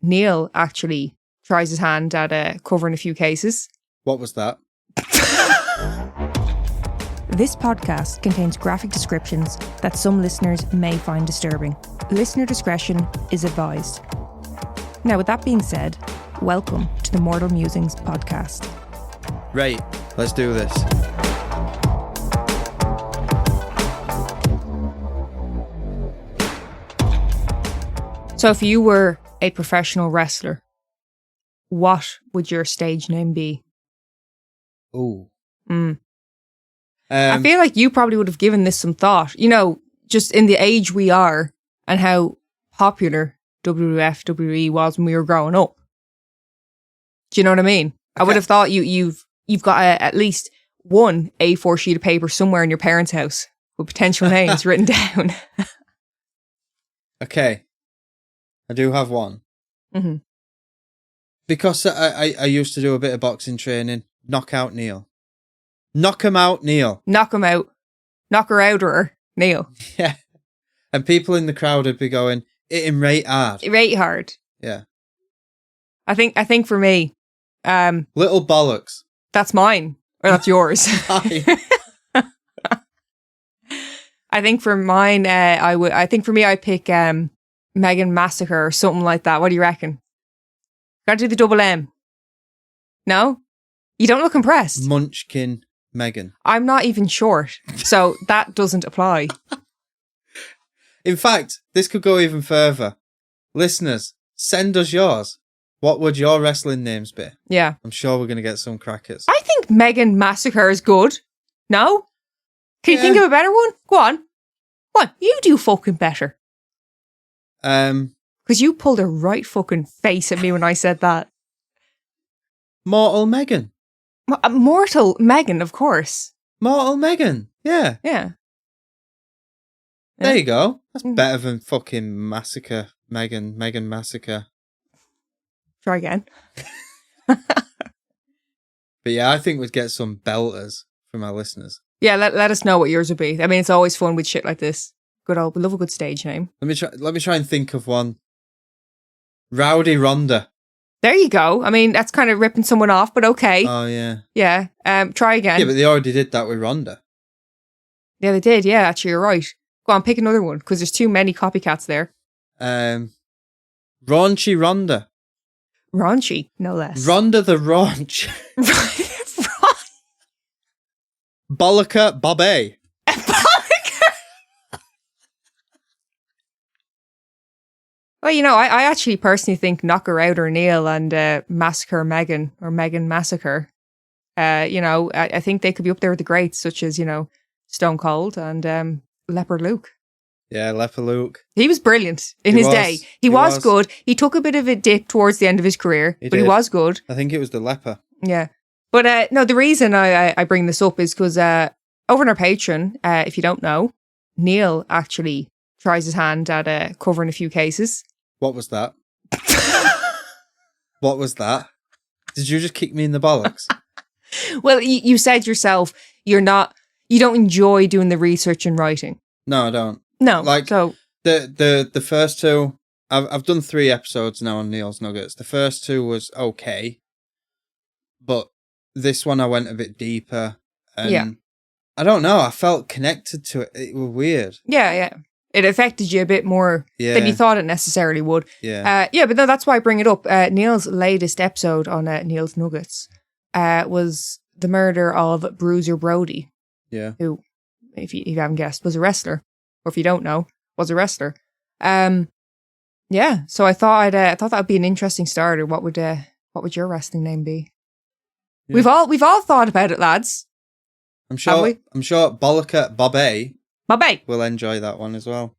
Neil actually tries his hand at covering a few cases. What was that? This podcast contains graphic descriptions that some listeners may find disturbing. Listener discretion is advised. Now, with that being said, welcome to the Mortal Musings podcast. Right, let's do this. So if you were a professional wrestler, what would your stage name be? Ooh. I feel like you probably would have given this some thought. You know, just in the age we are and how popular WWF, WWE was when we were growing up. Do you know what I mean? Okay. I would have thought you've got at least one A4 sheet of paper somewhere in your parents' house with potential names written down. Okay. I do have one. Mm-hmm. Because I used to do a bit of boxing training. Knockout Neil. Knock him out, Neil. Knock him out. Knock her out, or Neil. Yeah. And people in the crowd would be going, hit him right hard. Right hard. Yeah. I think for me, Little Bollocks. That's mine. Or that's yours. I think for mine, I think for me, I'd pick Megan Massacre or something like that. What do you reckon? Gotta do the double M. No? You don't look impressed. Munchkin Megan. I'm not even short, so that doesn't apply. In fact, this could go even further. Listeners, send us yours. What would your wrestling names be? Yeah. I'm sure we're going to get some crackers. I think Megan Massacre is good. No? Can you think of a better one? Go on. Go on. You do fucking better. Because you pulled a right fucking face at me when I said that. Mortal Megan. Mortal Megan, of course. Mortal Megan. Yeah. Yeah. There you go. That's better than fucking Massacre. Megan Massacre. Try again. But yeah, I think we'd get some belters from our listeners. Yeah, let us know what yours would be. I mean, it's always fun with shit like this. We love a good stage name. Let me try and think of one. Rowdy Ronda. There you go. I mean, that's kind of ripping someone off, but okay. Oh, yeah. Yeah. Try again. Yeah, but they already did that with Ronda. Yeah, they did. Yeah, actually, you're right. Go on, pick another one, because there's too many copycats there. Raunchy Ronda. Raunchy, no less. Ronda the Raunch. Bollicker Bobby. Well, you know, I actually personally think Knock Her Out or Neil and Massacre Megan or Megan Massacre, you know, I think they could be up there with the greats, such as, you know, Stone Cold and Leopard Luke. Yeah, Leopard Luke. He was brilliant in his day. He was good. He took a bit of a dip towards the end of his career, but he was good. I think it was the leper. Yeah. But no, the reason I bring this up is because over on our Patreon, if you don't know, Neil actually tries his hand at covering a few cases. What was that? What was that? Did you just kick me in the bollocks? Well, you said yourself, you don't enjoy doing the research and writing. No, I don't. No. Like, so the first two, I've done 3 episodes now on Neil's Nuggets. The first 2 was okay. But this one I went a bit deeper. And yeah. I don't know, I felt connected to it. It was weird. Yeah. It affected you a bit more than you thought it necessarily would. Yeah. But no, that's why I bring it up. Neil's latest episode on Neil's Nuggets was the murder of Bruiser Brody. Yeah. Who, if you haven't guessed, was a wrestler. Or if you don't know, was a wrestler. Yeah. So I thought that would be an interesting starter. What would your wrestling name be? Yeah. We've all thought about it, lads. I'm sure Bollicker Bobby will enjoy that one as well.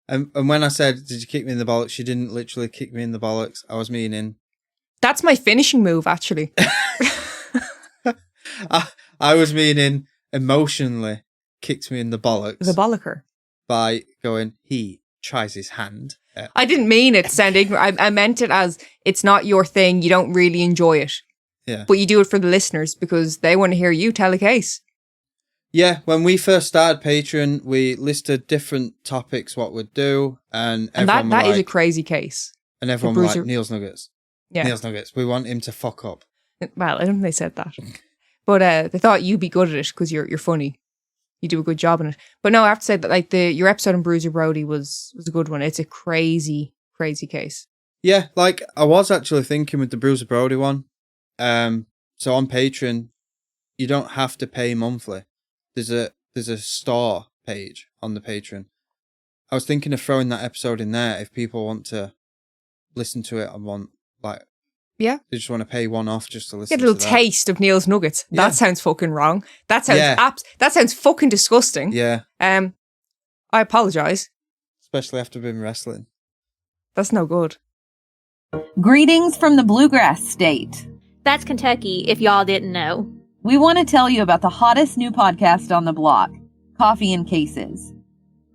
And when I said, did you kick me in the bollocks? She didn't literally kick me in the bollocks. I was meaning... That's my finishing move, actually. I was meaning emotionally kicked me in the bollocks. The bollicker. By going, he tries his hand. I didn't mean it to sound ignorant. I meant it as it's not your thing. You don't really enjoy it. Yeah. But you do it for the listeners because they want to hear you tell a case. Yeah, when we first started Patreon, we listed different topics, what we'd do, and that is a crazy case. And everyone was like, Neil's Nuggets. Yeah. Neil's Nuggets. We want him to fuck up. Well, I don't think they said that. But they thought you'd be good at it because you're funny. You do a good job in it. But no, I have to say that like your episode on Bruiser Brody was a good one. It's a crazy, crazy case. Yeah, like I was actually thinking with the Bruiser Brody one. So on Patreon, you don't have to pay monthly. There's a store page on the Patreon. I was thinking of throwing that episode in there if people want to listen to it and want like they just want to pay one off just to listen. Get a little taste of Neil's Nuggets. Yeah. That sounds fucking wrong. That sounds that sounds fucking disgusting. Yeah. I apologise. Especially after being wrestling. That's no good. Greetings from the Bluegrass State. That's Kentucky, if y'all didn't know. We want to tell you about the hottest new podcast on the block, Coffee and Cases.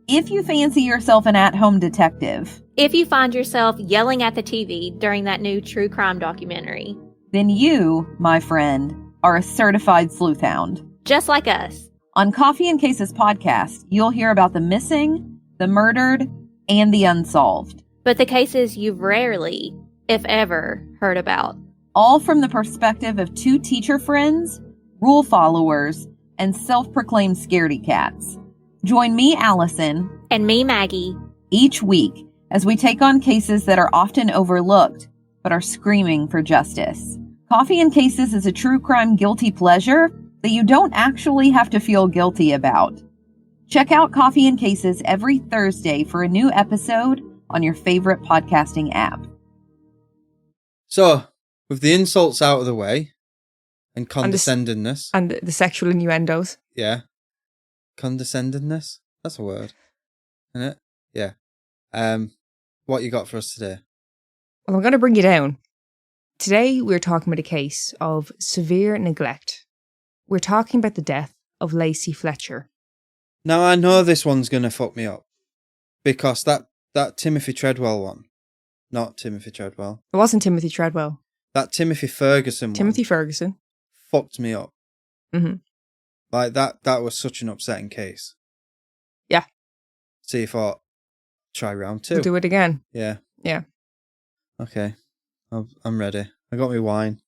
If you fancy yourself an at-home detective, If you find yourself yelling at the TV during that new true crime documentary, then you, my friend, are a certified sleuth hound. just like us. On Coffee and Cases podcast, you'll hear about the missing, the murdered, and the unsolved. But the cases you've rarely, if ever, heard about. All from the perspective of two teacher friends, rule followers, and self-proclaimed scaredy cats. Join me, Allison, And me, Maggie. each week as we take on cases that are often overlooked but are screaming for justice. Coffee and Cases is a true crime guilty pleasure that you don't actually have to feel guilty about. Check out Coffee and Cases every Thursday for a new episode on your favorite podcasting app. So, with the insults out of the way and condescendingness. And the sexual innuendos. Yeah. Condescendingness? That's a word. Isn't it? Yeah. What you got for us today? Well, I'm going to bring you down. Today, we're talking about a case of severe neglect. We're talking about the death of Lacey Fletcher. Now, I know this one's going to fuck me up. Because that Timothy Treadwell one. Not Timothy Treadwell. It wasn't Timothy Treadwell. That Timothy Ferguson one. Timothy Ferguson. Fucked me up. Mm-hmm. Like, that was such an upsetting case. Yeah. So you thought, try round 2. We'll do it again. Yeah. Yeah. Okay. I'm ready. I got my wine.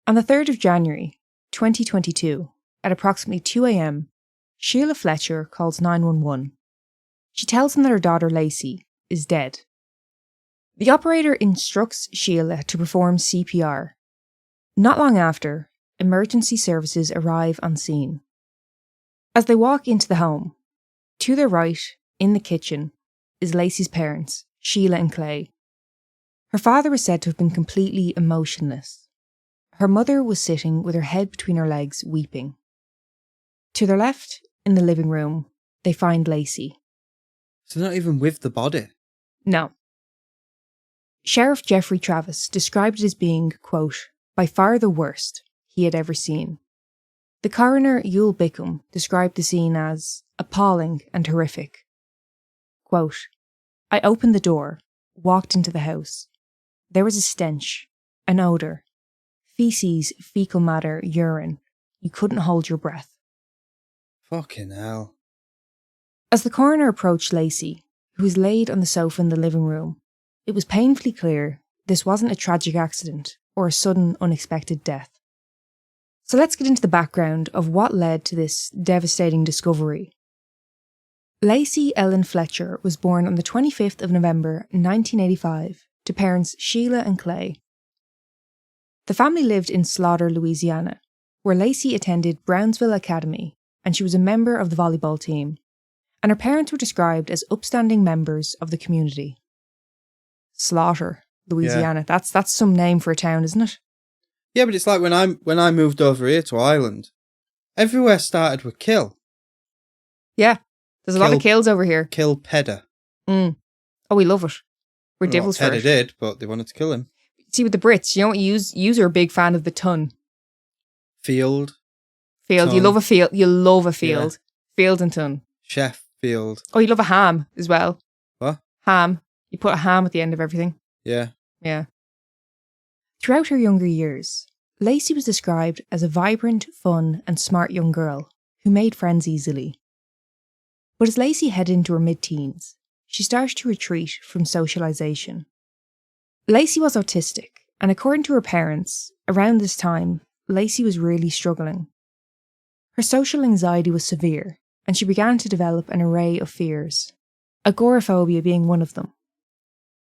On the 3rd of January, 2022, at approximately 2 a.m., Sheila Fletcher calls 911. She tells them that her daughter Lacey is dead. The operator instructs Sheila to perform CPR. Not long after, emergency services arrive on scene. As they walk into the home, to their right, in the kitchen, is Lacey's parents, Sheila and Clay. Her father is said to have been completely emotionless. Her mother was sitting with her head between her legs, weeping. To their left, in the living room, they find Lacey. So not even with the body? No. Sheriff Jeffrey Travis described it as being, quote, by far the worst he had ever seen. The coroner, Yul Bickham, described the scene as appalling and horrific. Quote, I opened the door, walked into the house. There was a stench, an odour, feces, fecal matter, urine. You couldn't hold your breath. Fucking hell. As the coroner approached Lacey, who was laid on the sofa in the living room, it was painfully clear this wasn't a tragic accident or a sudden, unexpected death. So let's get into the background of what led to this devastating discovery. Lacey Ellen Fletcher was born on the 25th of November 1985 to parents Sheila and Clay. The family lived in Slaughter, Louisiana, where Lacey attended Brownsville Academy and she was a member of the volleyball team, and her parents were described as upstanding members of the community. Slaughter, Louisiana. Yeah. That's some name for a town, isn't it? Yeah, but it's like when I moved over here to Ireland, everywhere started with kill. Yeah, there's a lot of kills over here. Kill Pedder. Oh, we love it. We're devils for it. Pedder did, but they wanted to kill him. See, with the Brits, you know what? You are a big fan of the ton. Field. Ton. You love a field. You love a field. Yeah. Field and ton. Chef field. Oh, you love a ham as well. What? Ham. You put a ham at the end of everything. Yeah. Yeah. Throughout her younger years, Lacey was described as a vibrant, fun, and smart young girl who made friends easily. But as Lacey headed into her mid-teens, she started to retreat from socialisation. Lacey was autistic, and according to her parents, around this time, Lacey was really struggling. Her social anxiety was severe, and she began to develop an array of fears, agoraphobia being one of them.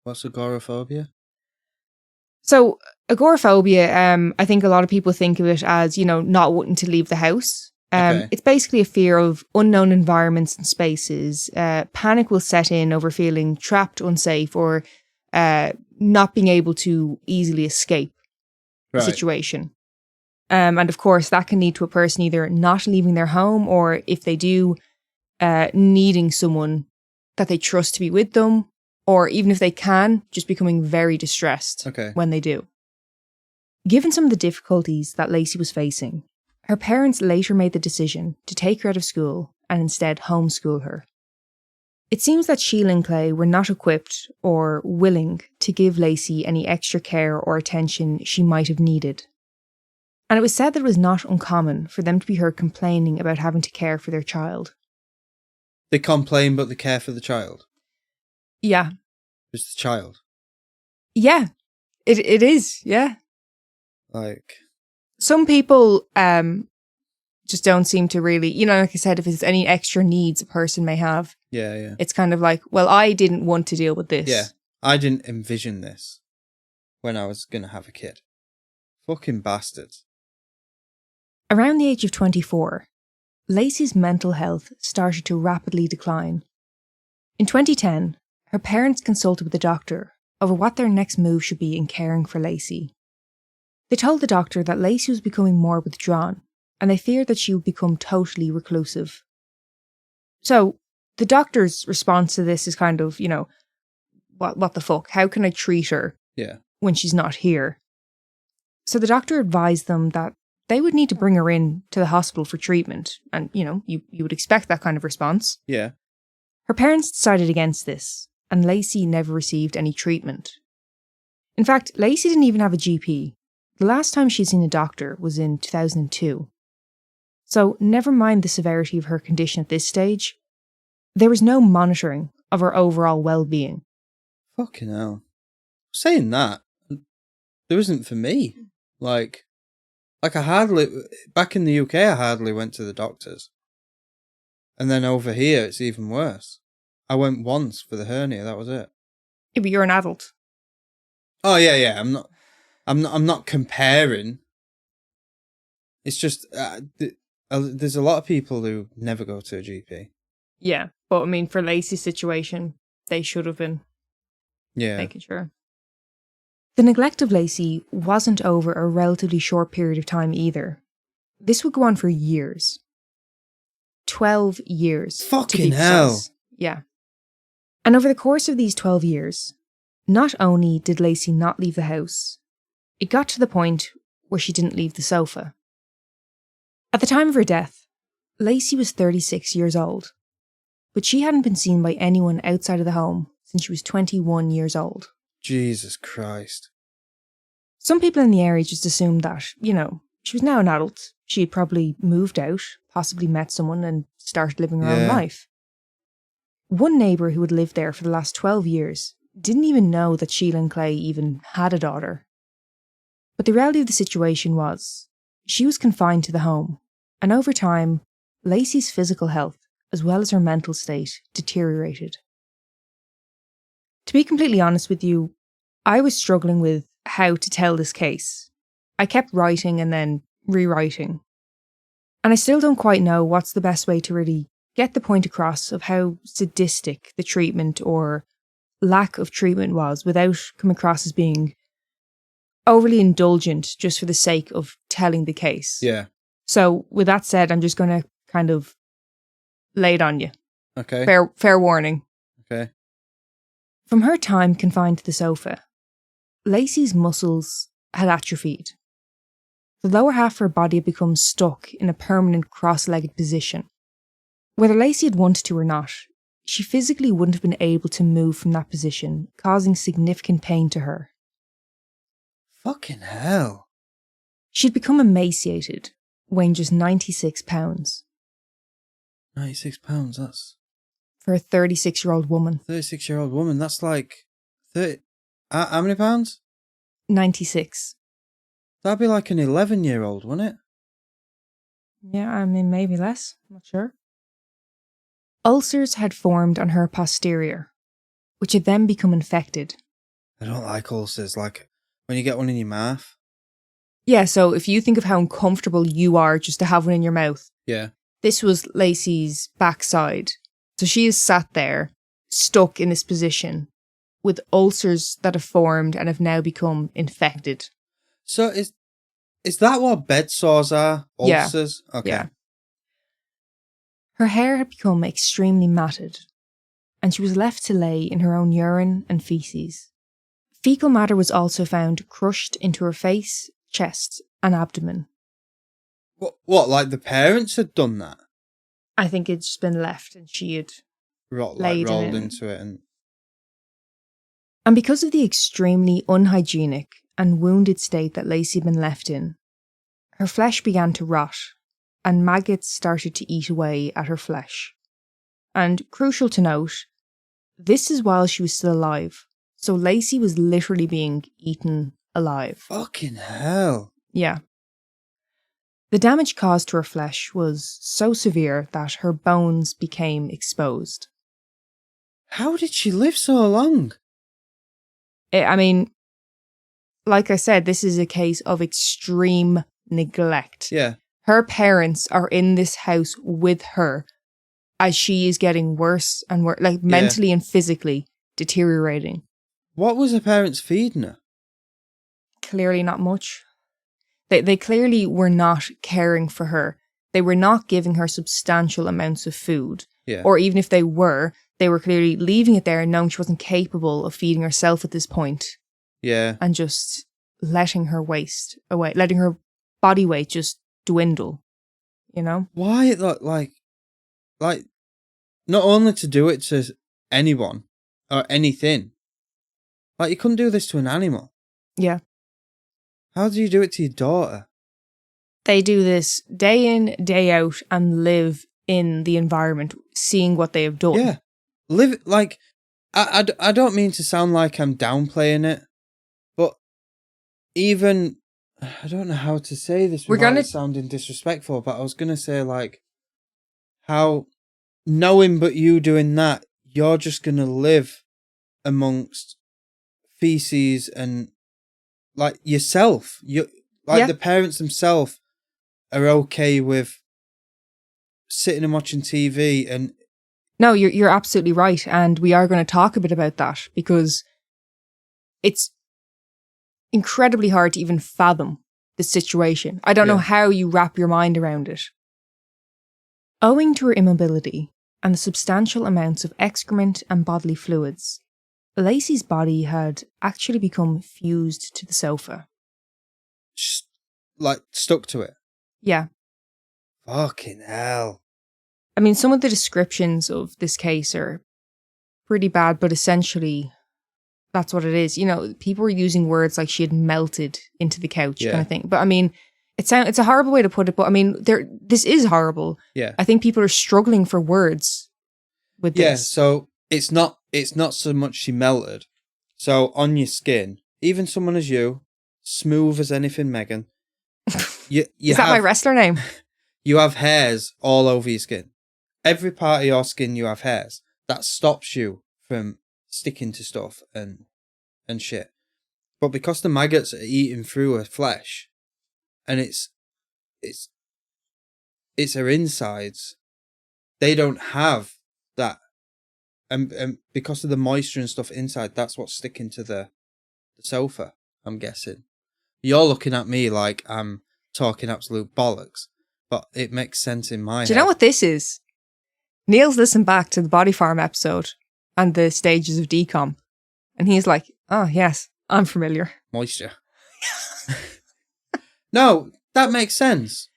What's agoraphobia? So, agoraphobia, I think a lot of people think of it as, not wanting to leave the house. Okay. It's basically a fear of unknown environments and spaces. Panic will set in over feeling trapped, unsafe, or not being able to easily escape the situation. And of course, that can lead to a person either not leaving their home, or if they do, needing someone that they trust to be with them, or even if they can, just becoming very distressed when they do. Given some of the difficulties that Lacey was facing, her parents later made the decision to take her out of school and instead homeschool her. It seems that Sheila and Clay were not equipped or willing to give Lacey any extra care or attention she might have needed. And it was said that it was not uncommon for them to be heard complaining about having to care for their child. They complain, but they care for the child. Yeah. It's the child. Yeah, it is, yeah. Like... Some people just don't seem to really, like I said, if there's any extra needs a person may have. Yeah. It's kind of like, well, I didn't want to deal with this. Yeah, I didn't envision this when I was going to have a kid. Fucking bastards. Around the age of 24, Lacey's mental health started to rapidly decline. In 2010, her parents consulted with a doctor over what their next move should be in caring for Lacey. They told the doctor that Lacey was becoming more withdrawn, and they feared that she would become totally reclusive. So, the doctor's response to this is kind of, what the fuck? How can I treat her when she's not here? So the doctor advised them that they would need to bring her in to the hospital for treatment, and, you would expect that kind of response. Yeah. Her parents decided against this, and Lacey never received any treatment. In fact, Lacey didn't even have a GP. The last time she'd seen a doctor was in 2002. So, never mind the severity of her condition at this stage, there was no monitoring of her overall well-being. Fucking hell. Saying that, there isn't for me. Like I hardly, back in the UK, I hardly went to the doctors. And then over here, it's even worse. I went once for the hernia, that was it. Yeah, but you're an adult. Oh, yeah, I'm not comparing. It's just, there's a lot of people who never go to a GP. Yeah, but I mean, for Lacey's situation, they should have been making sure. The neglect of Lacey wasn't over a relatively short period of time either. This would go on for years. 12 years. Fucking hell. Yeah. And over the course of these 12 years, not only did Lacey not leave the house, it got to the point where she didn't leave the sofa. At the time of her death, Lacey was 36 years old, but she hadn't been seen by anyone outside of the home since she was 21 years old. Jesus Christ. Some people in the area just assumed that, she was now an adult. She had probably moved out, possibly met someone and started living her own life. One neighbour who had lived there for the last 12 years didn't even know that Sheila and Clay even had a daughter. But the reality of the situation was, she was confined to the home, and over time, Lacey's physical health, as well as her mental state, deteriorated. To be completely honest with you, I was struggling with how to tell this case. I kept writing and then rewriting. And I still don't quite know what's the best way to really get the point across of how sadistic the treatment or lack of treatment was without coming across as being overly indulgent just for the sake of telling the case. Yeah. So with that said, I'm just going to kind of lay it on you. Okay. Fair warning. Okay. From her time confined to the sofa, Lacey's muscles had atrophied. The lower half of her body had become stuck in a permanent cross-legged position. Whether Lacey had wanted to or not, she physically wouldn't have been able to move from that position, causing significant pain to her. Fucking hell. She'd become emaciated, weighing just 96 pounds. 96 pounds, that's... For a 36-year-old woman. 36-year-old woman, that's like... 30... How many pounds? 96. That'd be like an 11-year-old, wouldn't it? Yeah, I mean, maybe less. I'm not sure. Ulcers had formed on her posterior, which had then become infected. I don't like ulcers, like when you get one in your mouth. Yeah, so if you think of how uncomfortable you are just to have one in your mouth. Yeah. This was Lacey's backside. So she is sat there, stuck in this position, with ulcers that have formed and have now become infected. So is that what bed sores are? Ulcers? Yeah. Okay. Yeah. Her hair had become extremely matted, and she was left to lay in her own urine and feces. Fecal matter was also found crushed into her face, chest, and abdomen. What, like the parents had done that? I think it's just been left and she had Rolled in into it. And because of the extremely unhygienic and wounded state that Lacey had been left in, her flesh began to rot, and maggots started to eat away at her flesh. And crucial to note, this is while she was still alive. So Lacey was literally being eaten alive. Fucking hell. Yeah. The damage caused to her flesh was so severe that her bones became exposed. How did she live so long? I mean, like I said, this is a case of extreme neglect. Yeah. Her parents are in this house with her as she is getting worse and worse, like mentally and physically deteriorating. What was her parents feeding her? Clearly not much. They clearly were not caring for her. They were not giving her substantial amounts of food. Yeah. Or even if they were clearly leaving it there and knowing she wasn't capable of feeding herself at this point. Yeah. And just letting her waste away, letting her body weight just dwindle, you know? Why, like, not only to do it to anyone or anything, like, you couldn't do this to an animal. Yeah. How do you do it to your daughter? They do this day in, day out, and live in the environment, seeing what they have done. Yeah. Live, like, I don't mean to sound like I'm downplaying it, but even, I don't know how to say this without sounding disrespectful, but I was going to say, like, how knowing but you doing that, you're just going to live amongst feces and, like, yourself. The parents themselves are okay with sitting and watching TV and... No, you're absolutely right. And we are going to talk a bit about that because it's incredibly hard to even fathom the situation. I don't know how you wrap your mind around it. Owing to her immobility and the substantial amounts of excrement and bodily fluids, Lacey's body had actually become fused to the sofa. Like, stuck to it? Yeah. Fucking hell. I mean, some of the descriptions of this case are pretty bad, but essentially, that's what it is. You know, people were using words like she had melted into the couch kind of thing. But I mean, it's a horrible way to put it, but I mean, this is horrible. Yeah. I think people are struggling for words with this. Yeah, so it's not so much she melted. So on your skin, even someone as you, smooth as anything, Megan. Is that my wrestler name? You have hairs all over your skin. Every part of your skin you have hairs. That stops you from sticking to stuff and shit. But because the maggots are eating through her flesh, and it's her insides, they don't have that. And because of the moisture and stuff inside, that's what's sticking to the sofa, I'm guessing. You're looking at me like I'm talking absolute bollocks, but it makes sense in my head. Do you know what this is? Neil's listened back to the Body Farm episode and the stages of decomp, and he's like, oh yes, I'm familiar. Moisture. No, that makes sense.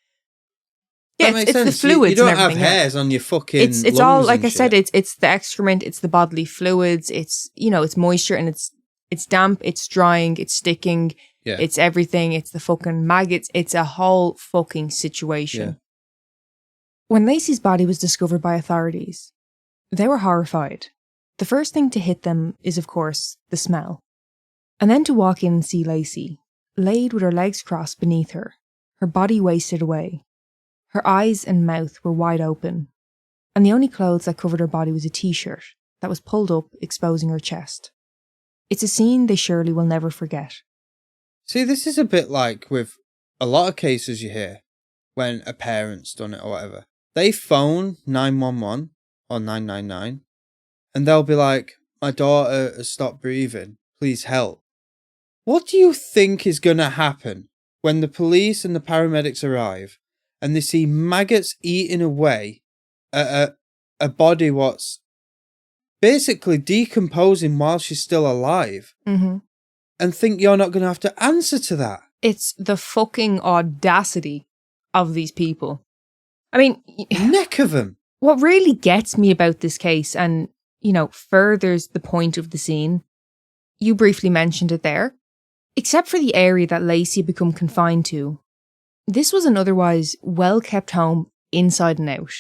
Yeah, that makes it's sense. the fluids. You don't and have hairs on your fucking It's all, like I shit. said, it's the excrement, it's the bodily fluids, it's, you know, it's moisture, and it's damp, it's drying, it's sticking, it's everything, it's the fucking maggots, it's a whole fucking situation. Yeah. When Lacey's body was discovered by authorities, they were horrified. The first thing to hit them is, of course, the smell. And then to walk in and see Lacey, laid with her legs crossed beneath her body wasted away. Her eyes and mouth were wide open, and the only clothes that covered her body was a t-shirt that was pulled up, exposing her chest. It's a scene they surely will never forget. See, this is a bit like with a lot of cases you hear when a parent's done it or whatever. They phone 911 or 999 and they'll be like, my daughter has stopped breathing, please help. What do you think is going to happen when the police and the paramedics arrive and they see maggots eating away at a body what's basically decomposing while she's still alive, and think you're not going to have to answer to that? It's the fucking audacity of these people. I mean, neck of them. What really gets me about this case and, furthers the point of the scene, you briefly mentioned it there, except for the area that Lacey had become confined to, this was an otherwise well-kept home inside and out.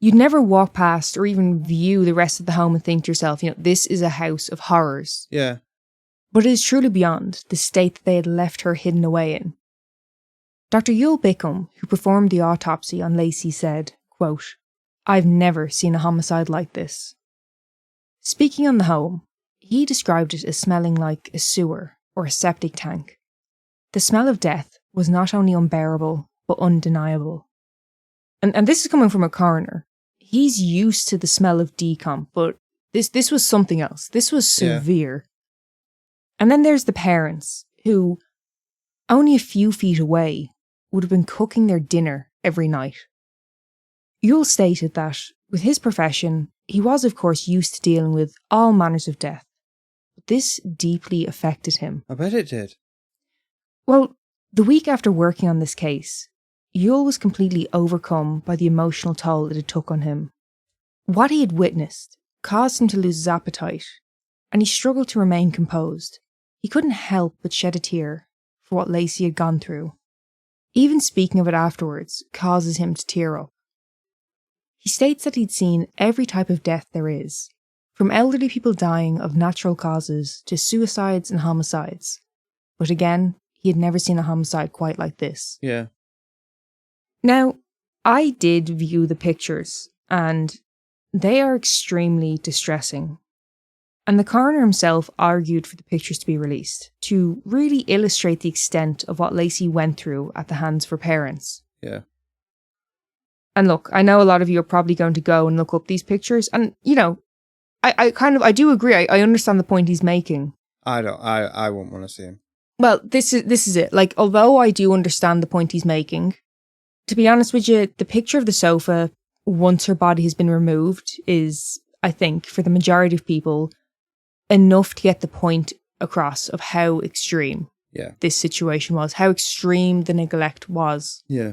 You'd never walk past or even view the rest of the home and think to yourself, this is a house of horrors. Yeah. But it is truly beyond the state that they had left her hidden away in. Dr. Yule Bickham, who performed the autopsy on Lacey, said, quote, "I've never seen a homicide like this." Speaking on the home, he described it as smelling like a sewer or a septic tank. The smell of death was not only unbearable, but undeniable. And this is coming from a coroner. He's used to the smell of decomp, but this was something else. This was severe. Yeah. And then there's the parents, who, only a few feet away, would have been cooking their dinner every night. Yule stated that, with his profession, he was of course used to dealing with all manners of death. But this deeply affected him. I bet it did. Well, the week after working on this case, Yule was completely overcome by the emotional toll it had took on him. What he had witnessed caused him to lose his appetite, and he struggled to remain composed. He couldn't help but shed a tear for what Lacey had gone through. Even speaking of it afterwards causes him to tear up. He states that he'd seen every type of death there is, from elderly people dying of natural causes to suicides and homicides. But again, he had never seen a homicide quite like this. Yeah. Now, I did view the pictures, and they are extremely distressing. And the coroner himself argued for the pictures to be released, to really illustrate the extent of what Lacey went through at the hands of her parents. Yeah. And look, I know a lot of you are probably going to go and look up these pictures, and, I do agree, I understand the point he's making. I wouldn't want to see him. Well, this is it. Like, although I do understand the point he's making, to be honest with you, the picture of the sofa, once her body has been removed, is, I think, for the majority of people, enough to get the point across of how extreme this situation was, how extreme the neglect was. Yeah.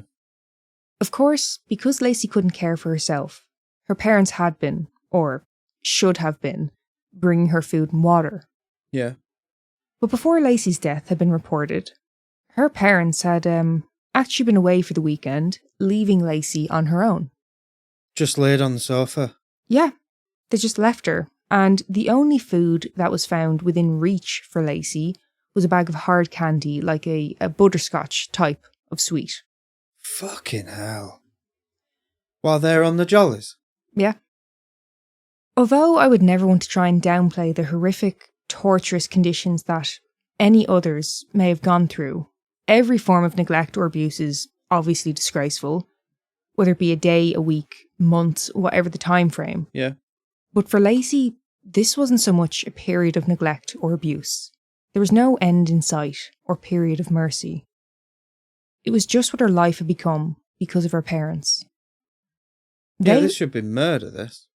Of course, because Lacey couldn't care for herself, her parents had been, or should have been, bringing her food and water. Yeah. But before Lacey's death had been reported, her parents had actually been away for the weekend, leaving Lacey on her own. Just laid on the sofa? Yeah, they just left her, and the only food that was found within reach for Lacey was a bag of hard candy, like a butterscotch type of sweet. Fucking hell. While they're on the jollies? Yeah. Although I would never want to try and downplay the horrific, torturous conditions that any others may have gone through, every form of neglect or abuse is obviously disgraceful, whether it be a day, a week, months, whatever the time frame. Yeah. But for Lacey, this wasn't so much a period of neglect or abuse. There was no end in sight or period of mercy. It was just what her life had become because of her parents. This should be murder, this.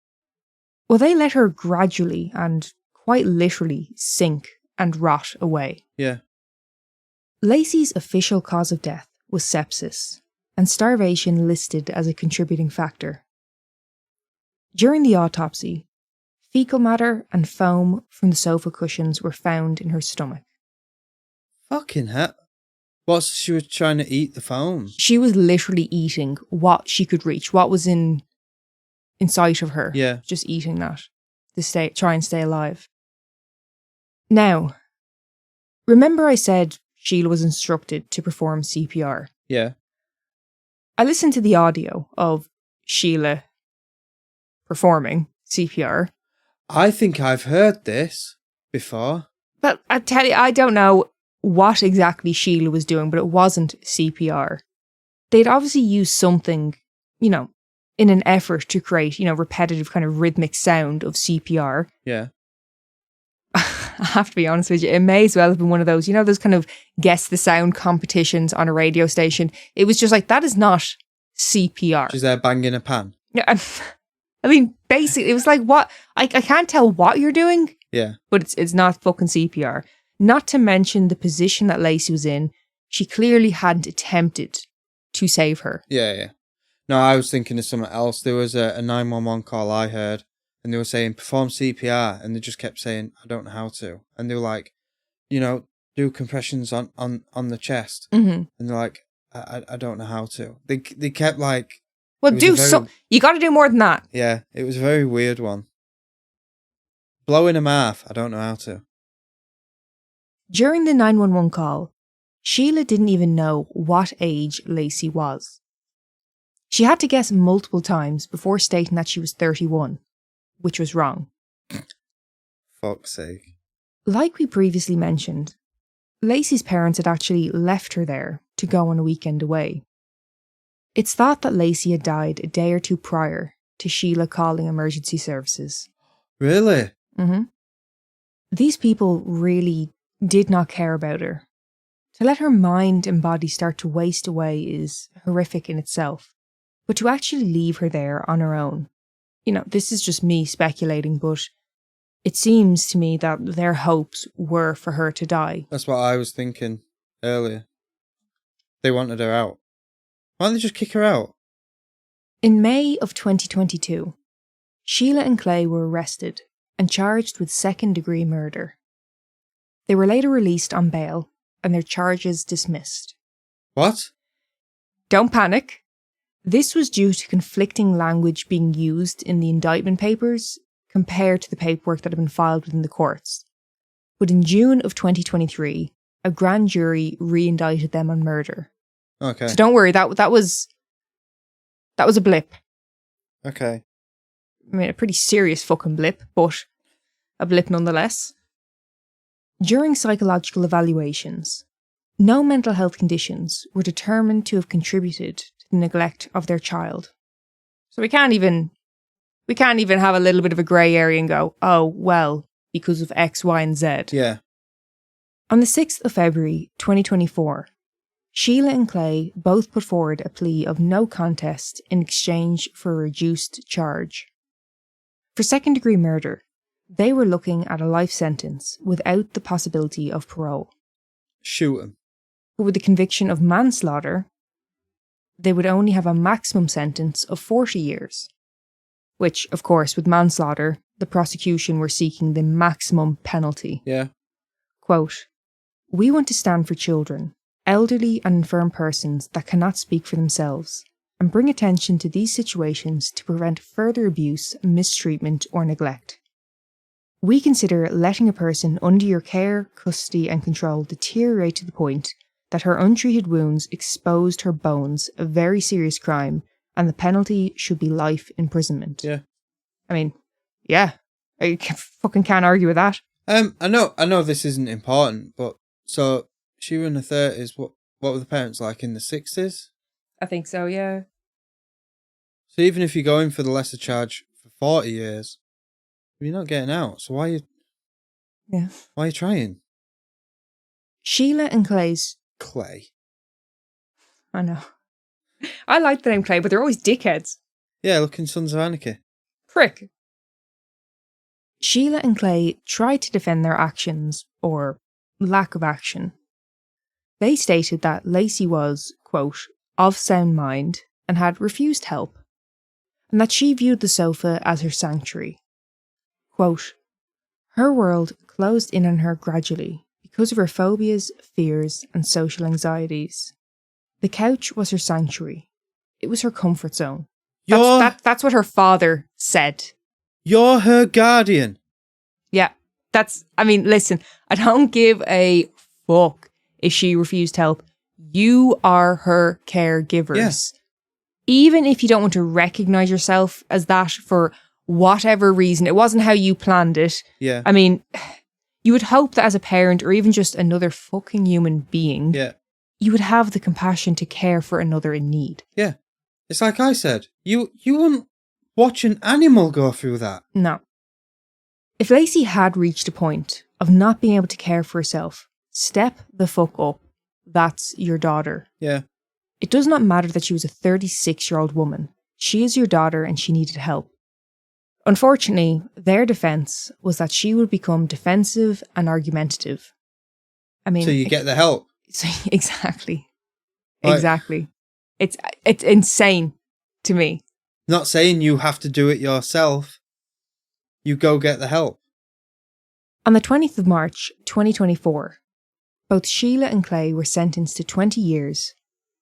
Well, they let her gradually and quite literally sink and rot away. Yeah. Lacey's official cause of death was sepsis, and starvation listed as a contributing factor. During the autopsy, fecal matter and foam from the sofa cushions were found in her stomach. Fucking hell. She was trying to eat the foam? She was literally eating what she could reach, what was in sight of her. Yeah. Just eating that to try and stay alive. Now, Remember I said Sheila was instructed to perform CPR? Yeah. I listened to the audio of Sheila performing CPR. I think I've heard this before. But I tell you, I don't know what exactly Sheila was doing, but it wasn't CPR. They'd obviously used something, you know, in an effort to create, you know, repetitive kind of rhythmic sound of CPR. Yeah. I have to be honest with you, it may as well have been one of those, you know, those kind of guess the sound competitions on a radio station. It was just like, that is not CPR. She's there banging a pan. Yeah, I mean, basically, it was like, what? I can't tell what you're doing. Yeah. But it's not fucking CPR. Not to mention the position that Lacey was in. She clearly hadn't attempted to save her. Yeah. No, I was thinking of something else. There was a 911 call I heard, and they were saying, perform CPR, and they just kept saying, I don't know how to. And they were like, you know, do compressions on the chest. Mm-hmm. And they're like, I don't know how to. They kept like... Well, you got to do more than that. Yeah, it was a very weird one. Blowing a mouth, I don't know how to. During the 911 call, Sheila didn't even know what age Lacey was. She had to guess multiple times before stating that she was 31, which was wrong. Fuck's sake. Like we previously mentioned, Lacey's parents had actually left her there to go on a weekend away. It's thought that Lacey had died a day or two prior to Sheila calling emergency services. Really? Mm-hmm. These people really did not care about her. To let her mind and body start to waste away is horrific in itself. But to actually leave her there on her own, you know, this is just me speculating, but it seems to me that their hopes were for her to die. That's what I was thinking earlier. They wanted her out. Why don't they just kick her out? In May of 2022, Sheila and Clay were arrested and charged with second-degree murder. They were later released on bail and their charges dismissed. What? Don't panic. This was due to conflicting language being used in the indictment papers compared to the paperwork that had been filed within the courts. But in June of 2023, a grand jury re-indicted them on murder. Okay. So don't worry, that was a blip. Okay. I mean, a pretty serious fucking blip, but a blip nonetheless. During psychological evaluations, no mental health conditions were determined to have contributed to the neglect of their child. So we can't even have a little bit of a grey area and go, oh, well, because of X, Y, and Z. Yeah. On the 6th of February, 2024, Sheila and Clay both put forward a plea of no contest in exchange for a reduced charge. For second-degree murder, they were looking at a life sentence without the possibility of parole. Shoot him. But with the conviction of manslaughter, they would only have a maximum sentence of 40 years. Which, of course, with manslaughter, the prosecution were seeking the maximum penalty. Yeah. Quote, "We want to stand for children, elderly and infirm persons that cannot speak for themselves, and bring attention to these situations to prevent further abuse, mistreatment, or neglect. We consider letting a person under your care, custody, and control deteriorate to the point that her untreated wounds exposed her bones, a very serious crime, and the penalty should be life imprisonment." Yeah. I mean, yeah, I fucking can't argue with that. I know this isn't important, but so she was in her 30s. What were the parents like in the 60s? I think so, yeah. So even if you're going for the lesser charge for 40 years, you're not getting out. So why are you trying? Sheila and Clay's... Clay. I know. I like the name Clay, but they're always dickheads. Yeah, looking Sons of Anarchy. Prick. Sheila and Clay tried to defend their actions, or lack of action. They stated that Lacey was, quote, of sound mind and had refused help, and that she viewed the sofa as her sanctuary. Quote, "Her world closed in on her gradually because of her phobias, fears, and social anxieties. The couch was her sanctuary. It was her comfort zone." That's what her father said. You're her guardian. Yeah, listen, I don't give a fuck if she refused help. You are her caregivers. Yeah. Even if you don't want to recognize yourself as that for whatever reason, it wasn't how you planned it. Yeah. I mean, you would hope that as a parent or even just another fucking human being, Yeah. you would have the compassion to care for another in need. Yeah. It's like I said, you wouldn't watch an animal go through that. No. If Lacey had reached a point of not being able to care for herself, step the fuck up. That's your daughter. Yeah. It does not matter that she was a 36-year-old woman. She is your daughter and she needed help. Unfortunately, their defense was that she would become defensive and argumentative. I mean, So you get the help. Exactly. Right. Exactly. It's insane to me. Not saying you have to do it yourself. You go get the help. On the 20th of March, 2024, both Sheila and Clay were sentenced to 20 years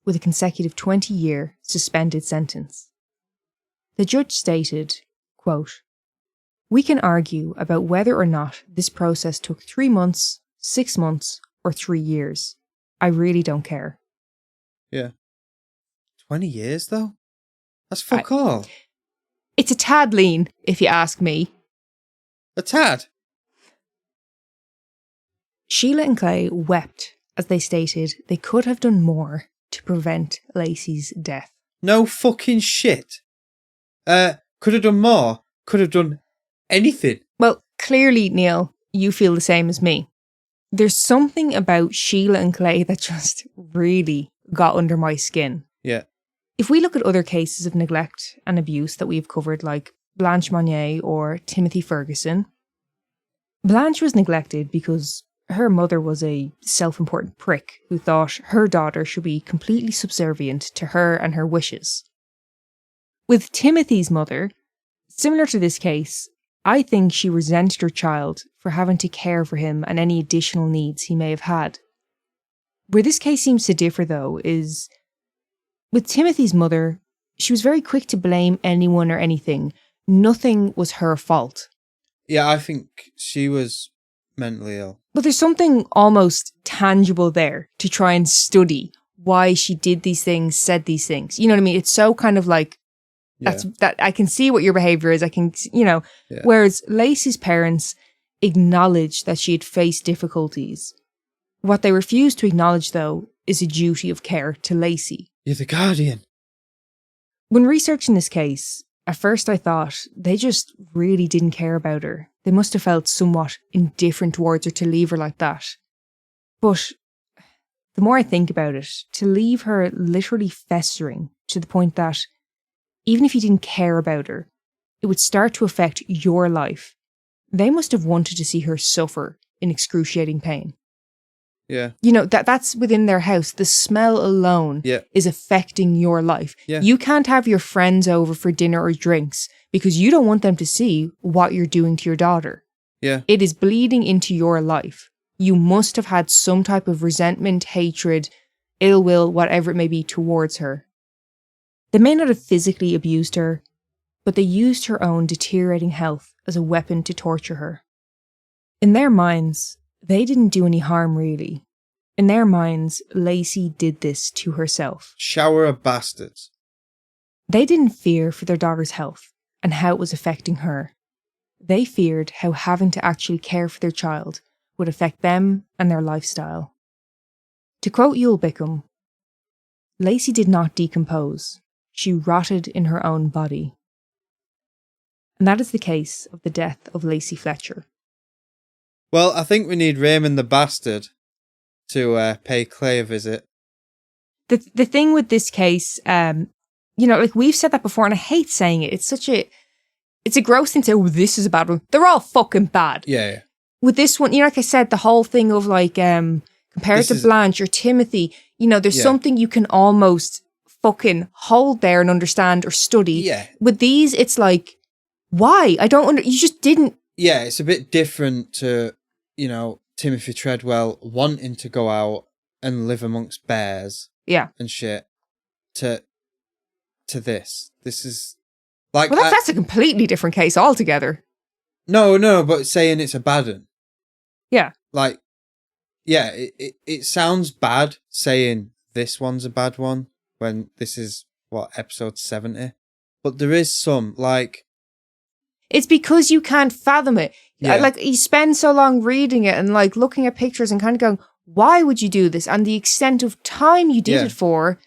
with a consecutive 20-year suspended sentence. The judge stated, quote, "We can argue about whether or not this process took 3 months, 6 months, or 3 years. I really don't care." Yeah. 20 years, though? That's fuck all. It's a tad lean, if you ask me. A tad. Sheila and Clay wept as they stated they could have done more to prevent Lacey's death. No fucking shit. Could have done more. Could have done anything. Well, clearly, Neil, you feel the same as me. There's something about Sheila and Clay that just really got under my skin. Yeah. If we look at other cases of neglect and abuse that we've covered, like Blanche Monnier or Timothy Ferguson, Blanche was neglected because her mother was a self-important prick who thought her daughter should be completely subservient to her and her wishes. With Timothy's mother, similar to this case, I think she resented her child for having to care for him and any additional needs he may have had. Where this case seems to differ, though, is with Timothy's mother, she was very quick to blame anyone or anything. Nothing was her fault. Yeah, I think she was mentally ill. But there's something almost tangible there to try and study why she did these things, said these things. You know what I mean? It's so kind of like, that I can see what your behavior is. I can, Yeah. Whereas Lacey's parents acknowledged that she had faced difficulties. What they refused to acknowledge, though, is a duty of care to Lacey. You're the guardian. When researching this case, at first I thought they just really didn't care about her. They must have felt somewhat indifferent towards her to leave her like that. But the more I think about it, to leave her literally festering to the point that even if you didn't care about her, it would start to affect your life. They must have wanted to see her suffer in excruciating pain. Yeah. That's within their house. The smell alone is affecting your life. Yeah. You can't have your friends over for dinner or drinks because you don't want them to see what you're doing to your daughter. Yeah. It is bleeding into your life. You must have had some type of resentment, hatred, ill will, whatever it may be, towards her. They may not have physically abused her, but they used her own deteriorating health as a weapon to torture her. In their minds, they didn't do any harm, really. In their minds, Lacey did this to herself. Shower of bastards. They didn't fear for their daughter's health and how it was affecting her. They feared how having to actually care for their child would affect them and their lifestyle. To quote Yul Bickham, Lacey did not decompose. She rotted in her own body. And that is the case of the death of Lacey Fletcher. Well, I think we need Raymond the Bastard to pay Clay a visit. The thing with this case, like we've said that before, and I hate saying it. It's a gross thing to say, oh, this is a bad one. They're all fucking bad. Yeah. With this one, like I said, the whole thing of like, compared to Blanche or Timothy, there's something you can almost fucking hold there and understand or study. Yeah. With these, it's like, why? You just didn't. Yeah, it's a bit different to, Timothy Treadwell wanting to go out and live amongst bears. Yeah. And shit. To this. This is like... Well, that's a completely different case altogether. No, but saying it's a bad one. Yeah. Like, yeah, it sounds bad saying this one's a bad one when this is, episode 70? But there is some, like... It's because you can't fathom it. Yeah. Like, you spend so long reading it and, like, looking at pictures and kind of going, why would you do this? And the extent of time you did it for,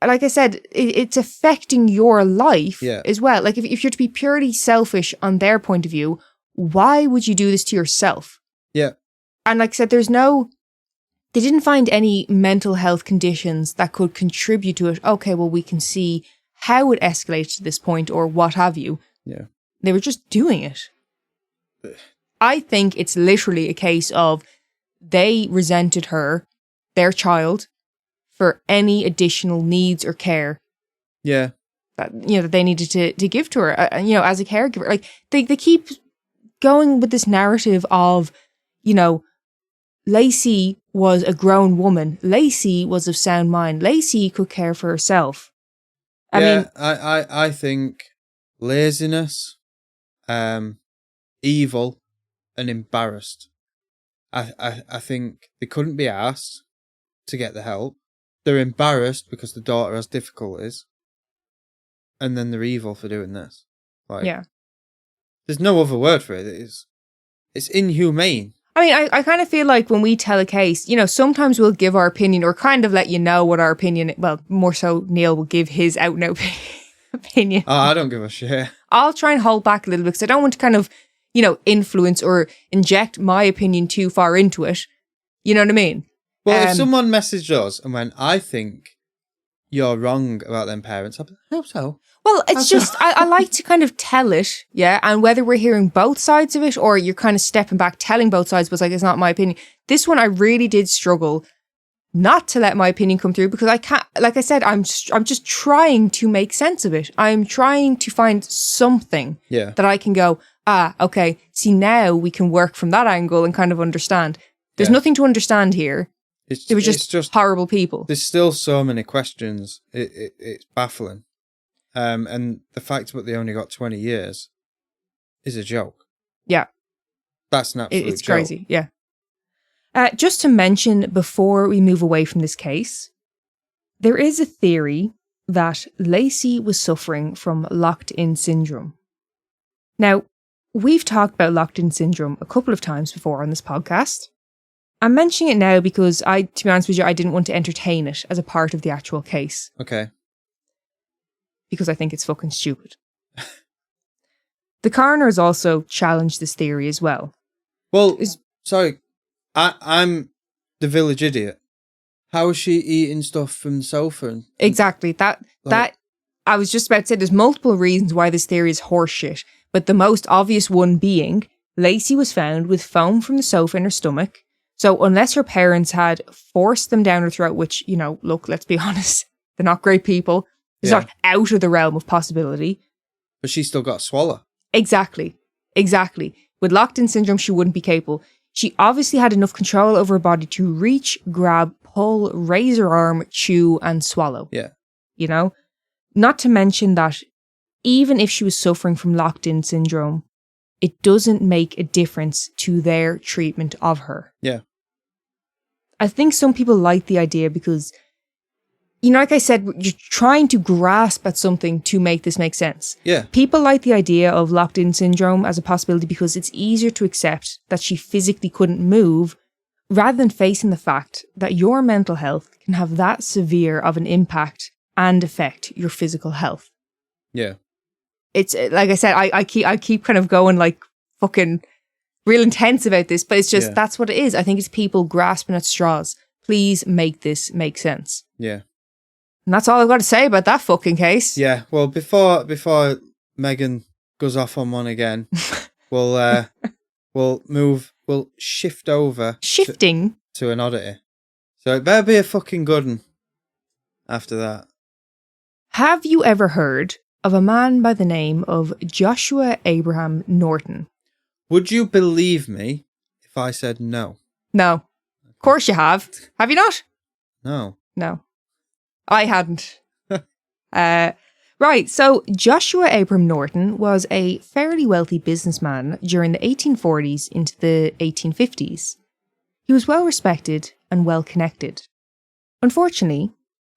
like I said, it's affecting your life as well. Like, if you're to be purely selfish on their point of view, why would you do this to yourself? Yeah. And like I said, they didn't find any mental health conditions that could contribute to it. Okay, well, we can see how it escalated to this point or what have you. Yeah. They were just doing it. I think it's literally a case of they resented her, their child, for any additional needs or care. Yeah. That they needed to give to her, as a caregiver. Like, they keep going with this narrative of, Lacey was a grown woman. Lacey was of sound mind. Lacey could care for herself. I think laziness, evil, and embarrassed. I think they couldn't be asked to get the help. They're embarrassed because the daughter has difficulties. And then they're evil for doing this. There's no other word for it. It's inhumane. I mean, I kind of feel like when we tell a case, sometimes we'll give our opinion or kind of let you know what our opinion, well, more so Neil will give his out and out opinion. Oh, I don't give a shit. I'll try and hold back a little bit because I don't want to kind of, influence or inject my opinion too far into it. You know what I mean? Well, if someone messaged us and went, I think you're wrong about them parents, I'd be like, I hope so. Well, it's just, I like to kind of tell it, and whether we're hearing both sides of it or you're kind of stepping back, telling both sides, but it's not my opinion. This one, I really did struggle not to let my opinion come through because I can't, like I said, I'm just trying to make sense of it. I'm trying to find something that I can go, okay, see, now we can work from that angle and kind of understand. There's nothing to understand here. They were just horrible people. There's still so many questions. It's baffling. And the fact that they only got 20 years is a joke. Yeah. That's an absolute It's joke. crazy, yeah. Just to mention before we move away from this case, there is a theory that Lacey was suffering from locked-in syndrome. Now, we've talked about locked-in syndrome a couple of times before on this podcast. I'm mentioning it now because to be honest with you, I didn't want to entertain it as a part of the actual case. Okay. Because I think it's fucking stupid. The coroner has also challenged this theory as well. Well, sorry, I'm the village idiot. How is she eating stuff from the sofa? Exactly. That I was just about to say there's multiple reasons why this theory is horseshit, but the most obvious one being Lacey was found with foam from the sofa in her stomach. So unless her parents had forced them down her throat, which, look, let's be honest, they're not great people. It's not out of the realm of possibility. But she still got to swallow. Exactly. With locked-in syndrome, she wouldn't be capable. She obviously had enough control over her body to reach, grab, pull, raise her arm, chew, and swallow. Yeah. Not to mention that even if she was suffering from locked-in syndrome, it doesn't make a difference to their treatment of her. Yeah. I think some people like the idea because, like I said, you're trying to grasp at something to make this make sense. Yeah. People like the idea of locked-in syndrome as a possibility because it's easier to accept that she physically couldn't move rather than facing the fact that your mental health can have that severe of an impact and affect your physical health. Yeah. It's like I said, I keep kind of going like fucking real intense about this, but it's just, that's what it is. I think it's people grasping at straws. Please make this make sense. Yeah. And that's all I've got to say about that fucking case. Yeah. Well, before Megan goes off on one again, we'll shift over. Shifting to an oddity. So it better be a fucking good one after that. Have you ever heard of a man by the name of Joshua Abraham Norton? Would you believe me if I said no? No. Of course you have. Have you not? No. No. I hadn't. Right, so Joshua Abraham Norton was a fairly wealthy businessman during the 1840s into the 1850s. He was well respected and well connected. Unfortunately,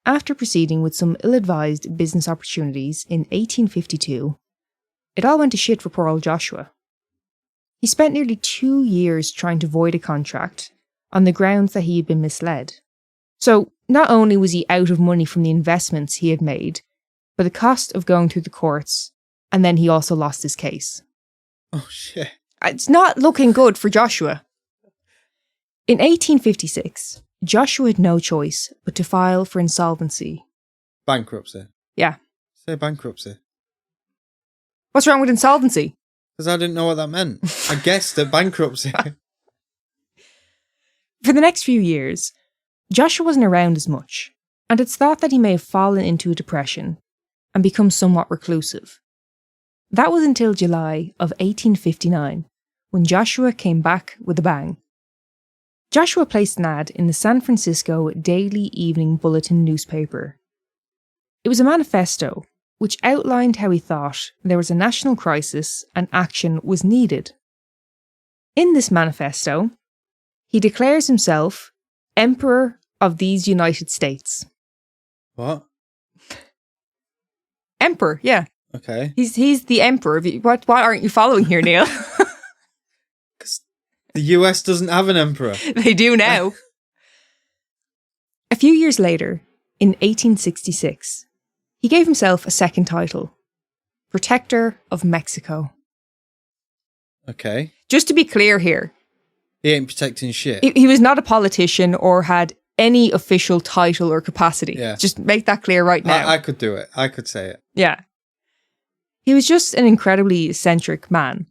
after proceeding with some ill-advised business opportunities in 1852, it all went to shit for poor old Joshua. He spent nearly 2 years trying to void a contract on the grounds that he had been misled. So not only was he out of money from the investments he had made, but the cost of going through the courts, and then he also lost his case. Oh, shit. It's not looking good for Joshua. In 1856, Joshua had no choice but to file for insolvency. Bankruptcy. Yeah. Say bankruptcy. What's wrong with insolvency? Because I didn't know what that meant. I guessed at bankruptcy. For the next few years, Joshua wasn't around as much, and it's thought that he may have fallen into a depression and become somewhat reclusive. That was until July of 1859, when Joshua came back with a bang. Joshua placed an ad in the San Francisco Daily Evening Bulletin newspaper. It was a manifesto which outlined how he thought there was a national crisis and action was needed. In this manifesto, he declares himself Emperor of these United States. What? Emperor, yeah. Okay. He's the emperor. What aren't you following here, Neil? Because the US doesn't have an emperor. They do now. A few years later, in 1866, he gave himself a second title, Protector of Mexico. Okay. Just to be clear here, He ain't protecting shit. he was not a politician or had any official title or capacity. Yeah. Just make that clear right now. I could do it. I could say it. Yeah. He was just an incredibly eccentric man.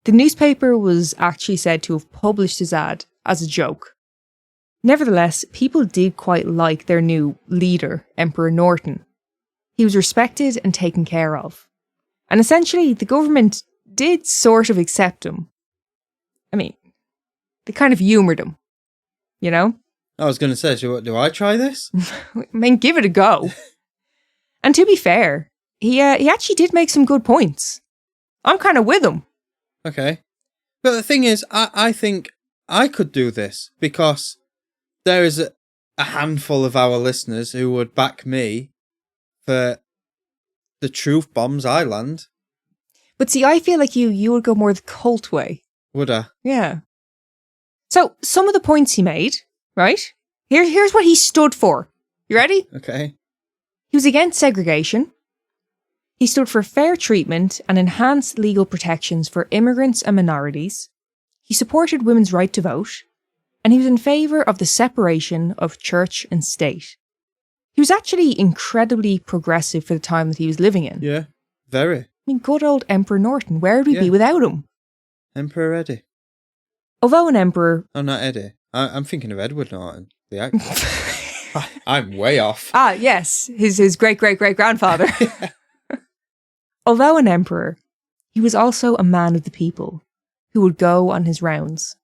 The newspaper was actually said to have published his ad as a joke. Nevertheless, people did quite like their new leader, Emperor Norton. He was respected and taken care of. And essentially, the government did sort of accept him. I mean, they kind of humoured him, you know? I was going to say, do I try this? I mean, give it a go. And to be fair, he actually did make some good points. I'm kind of with him. Okay. But the thing is, I think I could do this because there is a handful of our listeners who would back me for the truth bombs I land. But see, I feel like you would go more the cult way. Would I? Yeah. So, some of the points he made, right? Here's what he stood for. You ready? Okay. He was against segregation. He stood for fair treatment and enhanced legal protections for immigrants and minorities. He supported women's right to vote. And he was in favour of the separation of church and state. He was actually incredibly progressive for the time that he was living in. Yeah, very. I mean, good old Emperor Norton. Where would we be without him? Emperor Eddie. Although an emperor... Oh, not Eddie. I'm thinking of Edward Norton, the actor. I'm way off. Ah, yes. His great-great-great-grandfather. Although an emperor, he was also a man of the people who would go on his rounds.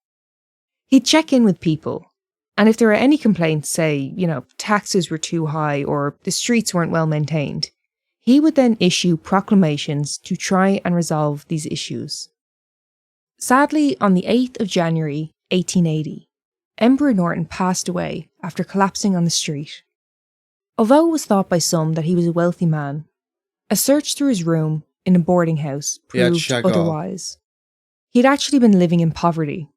He'd check in with people, and if there were any complaints, say, taxes were too high or the streets weren't well maintained, he would then issue proclamations to try and resolve these issues. Sadly, on the 8th of January, 1880, Emperor Norton passed away after collapsing on the street. Although it was thought by some that he was a wealthy man, a search through his room in a boarding house proved otherwise. He'd actually been living in poverty.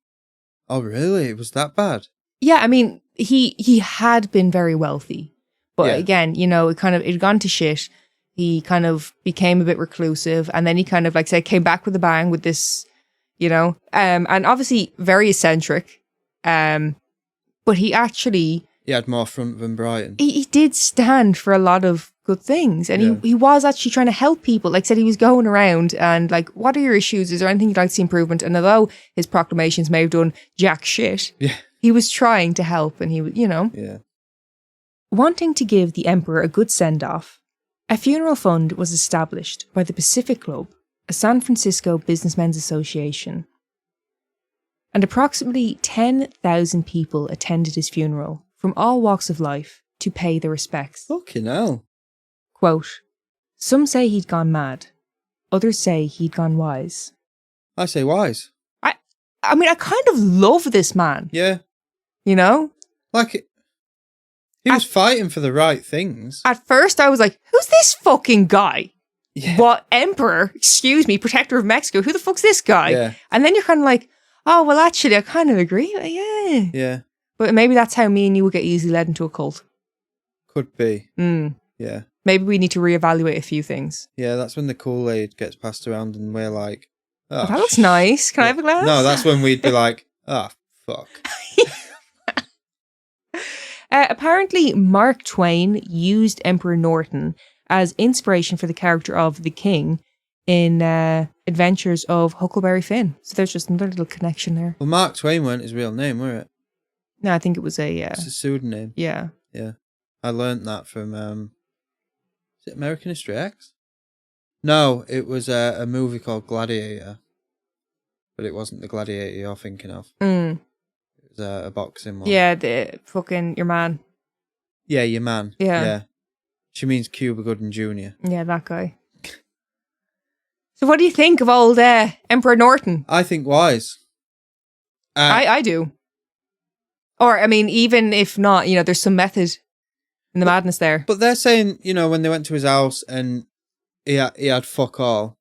Oh, really? It was that bad? Yeah, I mean, he had been very wealthy. But again, it had gone to shit. He kind of became a bit reclusive. And then he kind of, came back with a bang with this, and obviously very eccentric. But he actually... He had more front than Brighton. He did stand for a lot of good things. And he was actually trying to help people. Like I said, he was going around and what are your issues? Is there anything you'd like to see improvement? And although his proclamations may have done jack shit, he was trying to help and he was, Yeah. Wanting to give the emperor a good send-off, a funeral fund was established by the Pacific Club, a San Francisco businessmen's association. And approximately 10,000 people attended his funeral from all walks of life to pay their respects. Fucking hell. Quote, some say he'd gone mad. Others say he'd gone wise. I say wise. I mean, I kind of love this man. Yeah. You know? Like, he was fighting for the right things. At first, I was like, who's this fucking guy? Yeah. What emperor? Excuse me, protector of Mexico. Who the fuck's this guy? Yeah. And then you're kind of like, oh, well, actually, I kind of agree. Yeah. Yeah. But maybe that's how me and you would get easily led into a cult. Could be. Mm. Yeah. Maybe we need to reevaluate a few things. Yeah, that's when the Kool-Aid gets passed around and we're like, oh, That looks nice. Can I have a glass? No, that's when we'd be like, oh, fuck. Apparently, Mark Twain used Emperor Norton as inspiration for the character of the king in Adventures of Huckleberry Finn. So there's just another little connection there. Well, Mark Twain weren't his real name, were it? No, I think it was a... It's a pseudonym. Yeah. Yeah. I learnt that from, is it American History X? No, it was a movie called Gladiator. But it wasn't the Gladiator you're thinking of. Mm. It was a boxing one. Yeah, the fucking... Your man. Yeah, your man. Yeah. She means Cuba Gooding Jr. Yeah, that guy. So what do you think of old Emperor Norton? I think wise. I do. Or, I mean, even if not, you know, there's some method in the madness there. But they're saying, you know, when they went to his house and he had fuck all.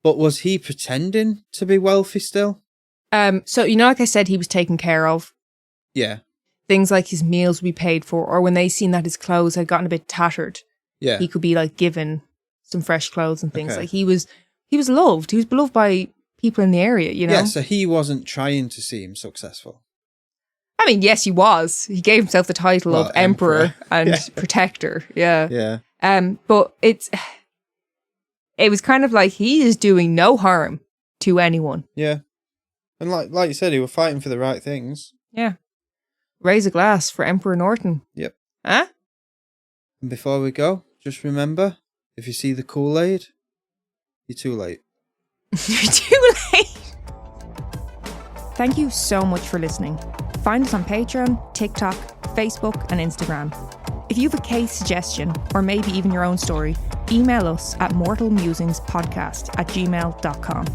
But was he pretending to be wealthy still? So, you know, like I said, he was taken care of. Yeah. Things like his meals would be paid for, or when they seen that his clothes had gotten a bit tattered, Yeah. he could be like given some fresh clothes and things. Okay. Like he was loved. He was beloved by people in the area, you know? Yeah, so he wasn't trying to seem successful. I mean, yes, he was. He gave himself the title of Emperor and Yeah. Protector. Yeah. Yeah. But it was kind of like he is doing no harm to anyone. Yeah. And like you said, he was fighting for the right things. Yeah. Raise a glass for Emperor Norton. Yep. Huh? And before we go, just remember, if you see the Kool-Aid, you're too late. You're too late. Thank you so much for listening. Find us on Patreon, TikTok, Facebook, and Instagram. If you have a case suggestion, or maybe even your own story, email us at mortalmusingspodcast@gmail.com.